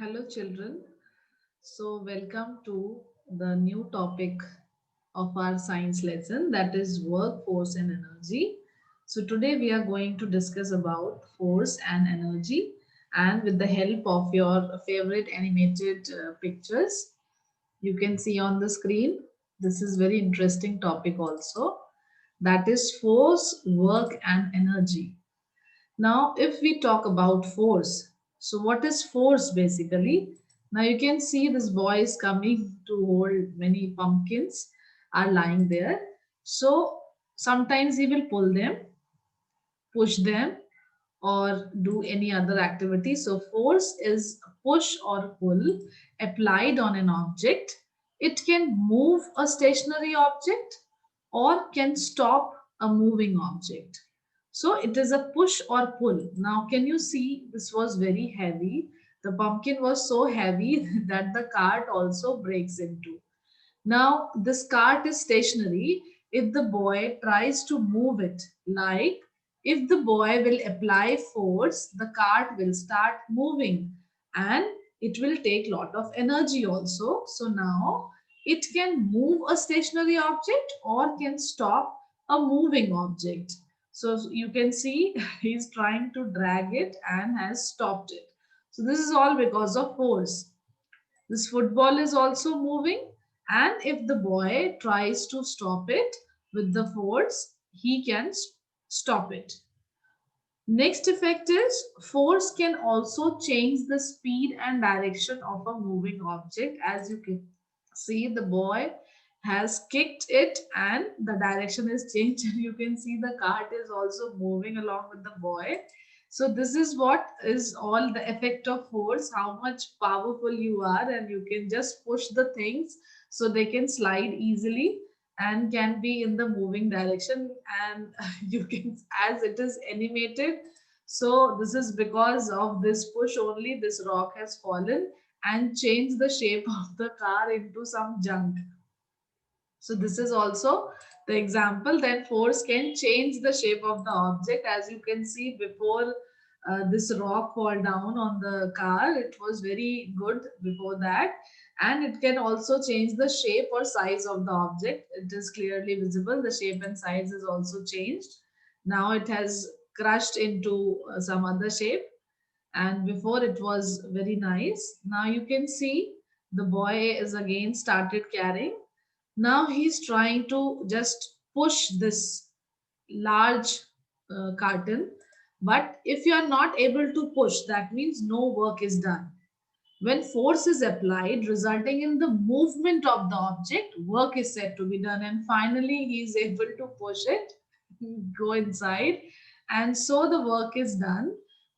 Hello, children. So, welcome to the new topic of our science lesson, that is workforce and energy. So, today we are going to discuss about force and energy, and with the help of your favorite animated pictures, you can see on the screen. This is very interesting topic also. That is force, work, and energy. Now, if we talk about force, so what is force basically? Now you can see this boy is coming to hold many pumpkins are lying there. So sometimes he will pull them, push them, or do any other activity. So force is push or pull applied on an object. It can move a stationary object or can stop a moving object. So it is a push or pull. Now can you see this was very heavy. The pumpkin was so heavy that the cart also breaks into. Now, this cart is stationary if the boy tries to move it. Like, if the boy will apply force, the cart will start moving and it will take lot of energy also. So now, it can move a stationary object or can stop a moving object. So you can see he's trying to drag it and has stopped it. So this is all because of force. This football is also moving, and if the boy tries to stop it with the force, he can stop it. Next effect is force can also change the speed and direction of a moving object. As you can see, the boy has kicked it and the direction is changed, and you can see the cart is also moving along with the boy. So this is what is all the effect of force, how much powerful you are, and you can just push the things so they can slide easily and can be in the moving direction. And you can, as it is animated, so this is because of this push only this rock has fallen and changed the shape of the car into some junk. So this is also the example that force can change the shape of the object. As you can see, before this rock fall down on the car, it was very good before that. And it can also change the shape or size of the object. It is clearly visible. The shape and size is also changed. Now it has crushed into some other shape, and before it was very nice. Now you can see the boy is again started carrying. Now he's trying to just push this large carton, but if you are not able to push, that means no work is done. When force is applied resulting in the movement of the object, work is said to be done, and finally he is able to push it go inside, and so the work is done.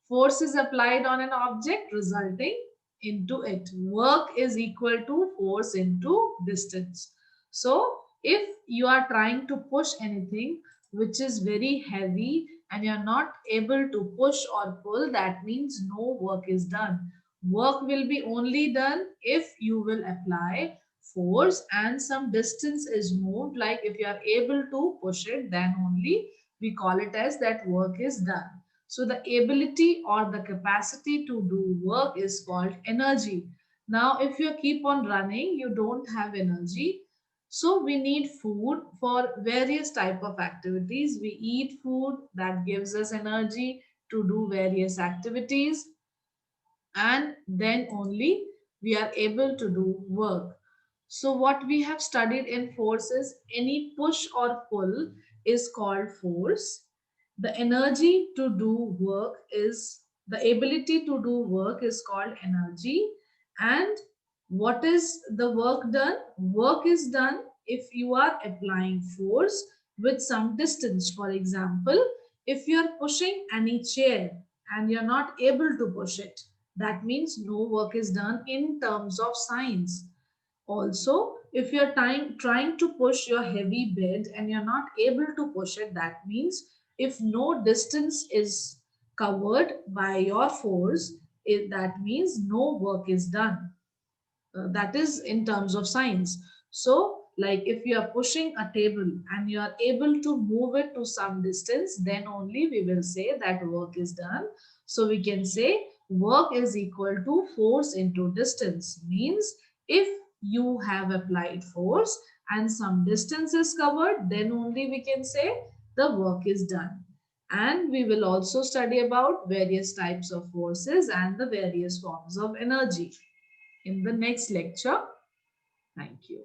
Force is applied on an object resulting into it. Work is equal to force into distance. So if you are trying to push anything which is very heavy and you are not able to push or pull, that means no work is done. Work will be only done if you will apply force and some distance is moved. Like if you are able to push it, then only we call it as that work is done. So the ability or the capacity to do work is called energy. Now if you keep on running, you don't have energy. So we need food for various type of activities. We eat food that gives us energy to do various activities, and then only we are able to do work. So what we have studied in force is any push or pull is called force. The energy to do work is the ability to do work is called energy. And what is the work done? Work is done if you are applying force with some distance. For example, if you are pushing any chair and you're not able to push it, that means no work is done in terms of science. Also, if you're trying to push your heavy bed and you're not able to push it, that means if no distance is covered by your force, that means no work is done. That is in terms of science. So like if you are pushing a table and you are able to move it to some distance, then only we will say that work is done. So we can say work is equal to force into distance. Means if you have applied force and some distance is covered, then only we can say the work is done. And we will also study about various types of forces and the various forms of energy in the next lecture. Thank you.